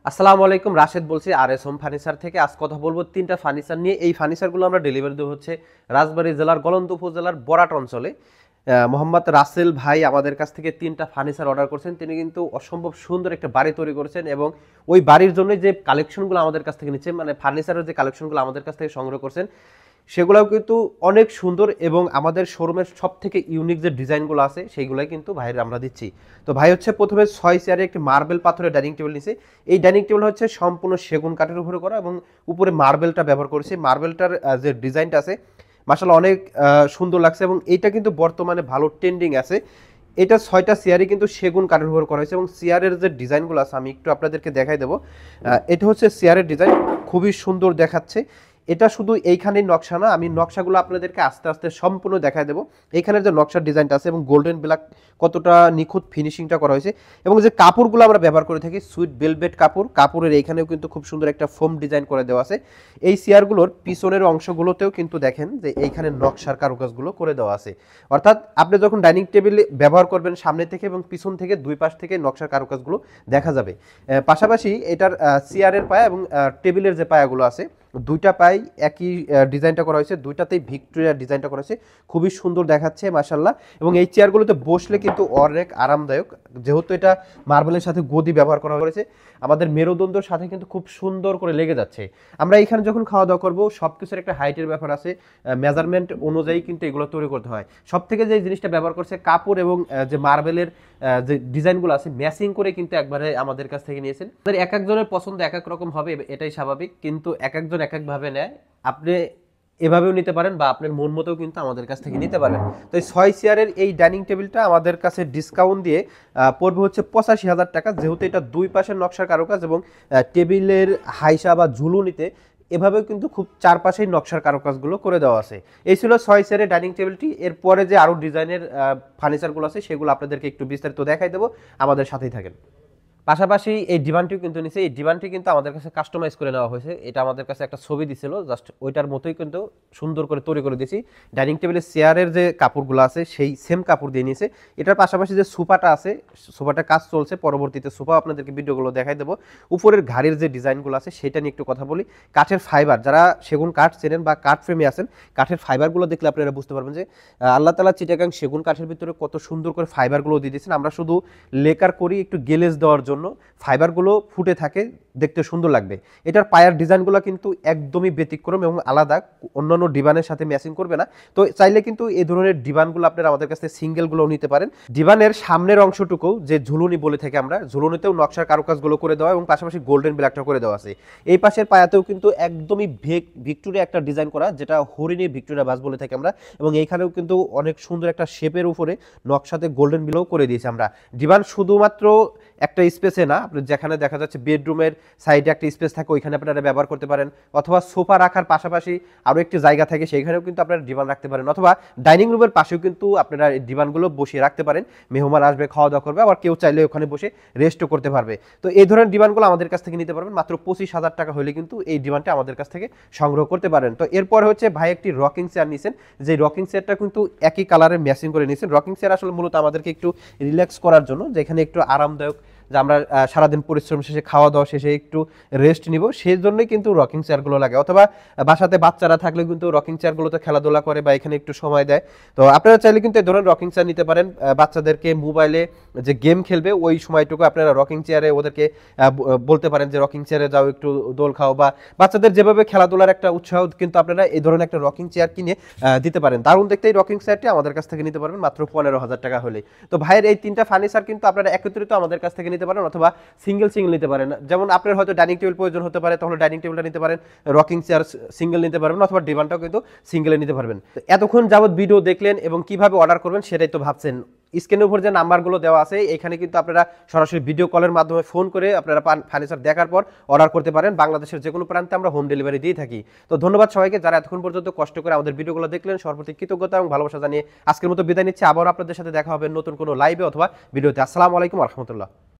আসসালামু আলাইকুম, রাশেদ বলছি আর এস হোম ফার্নিচার থেকে। আজ কথা বলবো তিনটা ফার্নিচার নিয়ে। এই ফার্নিচারগুলো আমরা ডেলিভারি দেবো হচ্ছে রাজবাড়ী জেলার গলন্দ উপজেলার বরাট অঞ্চলে। মোহাম্মদ রাসেল ভাই আমাদের কাছ থেকে তিনটা ফার্নিচার অর্ডার করছেন। তিনি কিন্তু অসম্ভব সুন্দর একটা বাড়ি তৈরি করেছেন এবং ওই বাড়ির জন্য যে কালেকশনগুলো আমাদের কাছ থেকে নিচ্ছে, মানে ফার্নিচারের যে কালেকশনগুলো আমাদের কাছ থেকে সংগ্রহ করছেন, সেগুলোও কিন্তু অনেক সুন্দর এবং আমাদের শোরুমের সব থেকে ইউনিক যে ডিজাইনগুলো আছে সেইগুলোই কিন্তু ভাইয়ের আমরা দিচ্ছি। তো ভাই হচ্ছে প্রথমে 6 চেয়ারে একটি মার্বেল পাথরের ডাইনিং টেবিল নিছে। এই ডাইনিং টেবিল হচ্ছে সম্পূর্ণ সেগুন কাঠের উপরে করা এবং উপরে মার্বেলটা ব্যবহার করেছে। মার্বেলটার যে ডিজাইনটা আছে মাশাআল্লাহ অনেক সুন্দর লাগছে এবং এইটা কিন্তু বর্তমানে ভালো ট্রেন্ডিং আছে। এটা 6টা চেয়ারই কিন্তু সেগুন কাঠের উপর করা হয়েছে এবং চেয়ারের যে ডিজাইনগুলো আছে আমি একটু আপনাদেরকে দেখাই দেবো। এটা হচ্ছে চেয়ারের ডিজাইন, খুবই সুন্দর দেখাচ্ছে। এটা শুধু এইখানেই নকশা না, আমি নকশাগুলো আপনাদেরকে আস্তে আস্তে সম্পূর্ণ দেখাই দেবো। এইখানের যে নকশার ডিজাইনটা আছে এবং গোল্ডেন ব্ল্যাক কতটা নিখুঁত ফিনিশিংটা করা হয়েছে এবং যে কাপড়গুলো আমরা ব্যবহার করে থাকি সুইট ভেলভেট কাপড়, কাপড়ের এইখানেও কিন্তু খুব সুন্দর একটা ফোম ডিজাইন করে দেওয়া আছে। এই চেয়ারগুলোর পিছনের অংশগুলোতেও কিন্তু দেখেন যে এইখানে নকশার কারুকাজগুলো করে দেওয়া আছে। অর্থাৎ আপনি যখন ডাইনিং টেবিল ব্যবহার করবেন সামনে থেকে এবং পিছন থেকে দুই পাশ থেকে নকশার কারুকাজগুলো দেখা যাবে। পাশাপাশি এটার চেয়ারের পায়া এবং টেবিলের যে পায়াগুলো আছে দুইটা পাই একই ডিজাইনটা করা হয়েছে, দুইটাতেই ভিক্টোরিয়া ডিজাইনটা করা হয়েছে, খুবই সুন্দর দেখাচ্ছে মাশাআল্লাহ। এবং এই চেয়ারগুলোতে বসলে কিন্তু অনেক আরামদায়ক, যেহেতু এটা মার্বেলের সাথে গদি ব্যবহার করা হয়েছে আমাদের মেরুদণ্ডের সাথে কিন্তু খুব সুন্দর করে লেগে যাচ্ছে। আমরা এখানে যখন খাওয়া দাওয়া করবো সব কিছুর একটা হাইটের ব্যাপার আছে, মেজারমেন্ট অনুযায়ী কিন্তু এগুলো তৈরি করতে হয়। সব থেকে যে জিনিসটা ব্যবহার করছে কাপড় এবং যে মার্বেলের যে ডিজাইনগুলো আছে ম্যাচিং করে কিন্তু একবারে আমাদের কাছ থেকে নিয়েছেন। আমাদের এক একজনের পছন্দ এক এক রকম হবে, এটাই স্বাভাবিক, কিন্তু এক একজন এক একভাবে নেয়। আপনি এভাবেও নিতে পারেন বা আপনার মন মতো কিন্তু আমাদের কাছ থেকে নিতে পারেন। তো এই 6 চেয়ারের এই ডাইনিং টেবিলটা আমাদের কাছে ডিসকাউন্ট দিয়ে পড়বে হচ্ছে 85,000 টাকা, যেহেতু এটা দুই পাশের নকশার কারুকাজ এবং টেবিলের হাইসা বা ঝুলুনিতে এভাবেও কিন্তু খুব চারপাশেই নকশার কারুকাজগুলো করে দেওয়া আছে। এই ছিল 6 চেয়ারের ডাইনিং টেবিলটি। এরপরে যে আরও ডিজাইনের ফার্নিচারগুলো আছে সেগুলো আপনাদেরকে একটু বিস্তারিত দেখাই দেবো, আমাদের সাথেই থাকেন। পাশাপাশি এই ডিভানটিও কিন্তু নিছে। এই ডিভানটি কিন্তু আমাদের কাছে কাস্টমাইজ করে নেওয়া হয়েছে। এটা আমাদের কাছে একটা ছবি দিছিল, জাস্ট ওইটার মতোই কিন্তু সুন্দর করে তৈরি করে দিয়েছি। ডাইনিং টেবিলের চেয়ারের যে কাপড়গুলো আছে সেই সেম কাপড় দিয়ে নিয়েছে। এটার পাশাপাশি যে সোফাটা আছে, সোফাটার কাজ চলছে, পরবর্তীতে সোফা আপনাদেরকে ভিডিওগুলো দেখাই দেবো। উপরের ঘাড়ির যে ডিজাইনগুলো আছে সেটা নিয়ে একটু কথা বলি। কাঠের ফাইবার, যারা সেগুন কাঠ চেনেন বা কাঠ ফ্রেমে আছেন, কাঠের ফাইবারগুলো দেখলে আপনারা বুঝতে পারবেন যে আল্লাহ তাআলা চিটাগাং সেগুন কাঠের ভিতরে কত সুন্দর করে ফাইবারগুলো দিয়ে দিয়েছেন। আমরা শুধু লেকার করি একটু গেলেজ দেওয়ার জন্য, ফাইবারগুলো ফুটে থাকে, দেখতে সুন্দর লাগবে। এটার পায়ার ডিজাইনগুলো কিন্তু একদমই ব্যতিক্রম এবং আলাদা, অন্যান্য ডিভানের সাথে ম্যাচিং করবে না। তো চাইলে কিন্তু এই ধরনের ডিভানগুলো আপনারা আমাদের কাছে সিঙ্গেলগুলো নিতে পারেন। ডিভানের সামনের অংশটুকু যে ঝুলুনি বলে থাকি আমরা, ঝুলুনিতেও নকশার কারুকাজগুলো করে দেওয়া এবং পাশাপাশি গোল্ডেন ব্ল্যাকটা করে দেওয়া আছে। এই পাশের পায়াতেও কিন্তু একদমই ভিক্টোরিয়া একটা ডিজাইন করা, যেটা হরিণী ভিক্টোরিয়া বাস বলে থাকি আমরা, এবং এইখানেও কিন্তু অনেক সুন্দর একটা শেপের উপরে নকশাতে গোল্ডেন বিলও করে দিয়েছি আমরা। ডিভান শুধুমাত্র একটা স্পেসে না, আপনি যেখানে দেখা যাচ্ছে বেডরুমের সাইডে একটা স্পেস থাকে ওইখানে আপনারা ব্যবহার করতে পারেন, অথবা সোফা রাখার পাশাপাশি আরও একটি জায়গা থাকে সেইখানেও কিন্তু আপনারা ডিভান রাখতে পারেন, অথবা ডাইনিং রুমের পাশেও কিন্তু আপনারা ডিভানগুলো বসিয়ে রাখতে পারেন। মেহমান আসবে, খাওয়া দাওয়া করবে, আবার কেউ চাইলে ওখানে বসে রেস্টও করতে পারবে। তো এই ধরনের ডিভানগুলো আমাদের কাছ থেকে নিতে পারবেন মাত্র 25,000 টাকা হলে কিন্তু এই ডিভানটা আমাদের কাছ থেকে সংগ্রহ করতে পারেন। তো এরপর হচ্ছে ভাই একটি রকিং চেয়ার নিয়েছেন, যে রকিং চেয়ারটা কিন্তু একই কালারের ম্যাচিং করে নিয়েছেন। রকিং চেয়ার আসলে মূলত আমাদেরকে একটু রিল্যাক্স করার জন্য, যেখানে একটু আরামদায়ক, যে আমরা সারাদিন পরিশ্রম শেষে খাওয়া দাওয়া শেষে একটু রেস্ট নিব, সেই জন্যই কিন্তু রকিং চেয়ারগুলো লাগে। অথবা বাসাতে বাচ্চারা থাকলে কিন্তু রকিং চেয়ারগুলোতে খেলাধুলা করে বা এখানে একটু সময় দেয়। তো আপনারা চাইলে কিন্তু এই ধরনের রকিং চেয়ার নিতে পারেন। বাচ্চাদেরকে মোবাইলে যে গেম খেলবে ওই সময়টুকু আপনারা রকিং চেয়ারে ওদেরকে বলতে পারেন যে রকিং চেয়ারে যাও একটু দোল খাও, বা বাচ্চাদের যেভাবে খেলাধুলার একটা উৎসাহ কিন্তু আপনারা এই ধরনের একটা রকিং চেয়ার কিনে দিতে পারেন। দারুণ দেখতে এই রকিং চেয়ারটি আমাদের কাছ থেকে নিতে পারবেন মাত্র 15,000 টাকা হলে। তো ভাইয়ের এই তিনটা ফার্নিচার কিন্তু আপনারা একত্রিত আমাদের কাছ থেকে নিতে পারেন, অথবা সিঙ্গেল নিতে পারেন। যেমন আপনার হয়তো ডাইনিং টেবিল প্রয়োজন হতে পারে, তাহলে ডাইনিং টেবিলটা নিতে পারেন, রকিং চেয়ার সিঙ্গেল নিতে পারবেন, অথবা ডিভানটাও কিন্তু সিঙ্গেলে নিতে পারবেন। এতক্ষণ যাবত ভিডিও দেখলেন এবং কিভাবে অর্ডার করবেন সেটাই তো ভাবছেন। স্ক্রিনের উপর যে নাম্বারগুলো দেওয়া আছে এখানে কিন্তু আপনারা সরাসরি ভিডিও কলের মাধ্যমে ফোন করে আপনারা ফার্নিচার দেখার পর অর্ডার করতে পারেন। বাংলাদেশের যে কোনো প্রান্তে আমরা হোম ডেলিভারি দিয়ে থাকি। তো ধন্যবাদ সবাইকে যারা এতক্ষণ পর্যন্ত কষ্ট করে আমাদের ভিডিওগুলো দেখলেন। সর্বপ্রতি কৃতজ্ঞতা এবং ভালোবাসা জানিয়ে আজকের মতো বিদায় নিচ্ছি। আবার আপনাদের সাথে দেখা হবে নতুন কোনো লাইভে অথবা ভিডিওতে। আসসালামু আলাইকুম ওয়া রাহমাতুল্লাহ।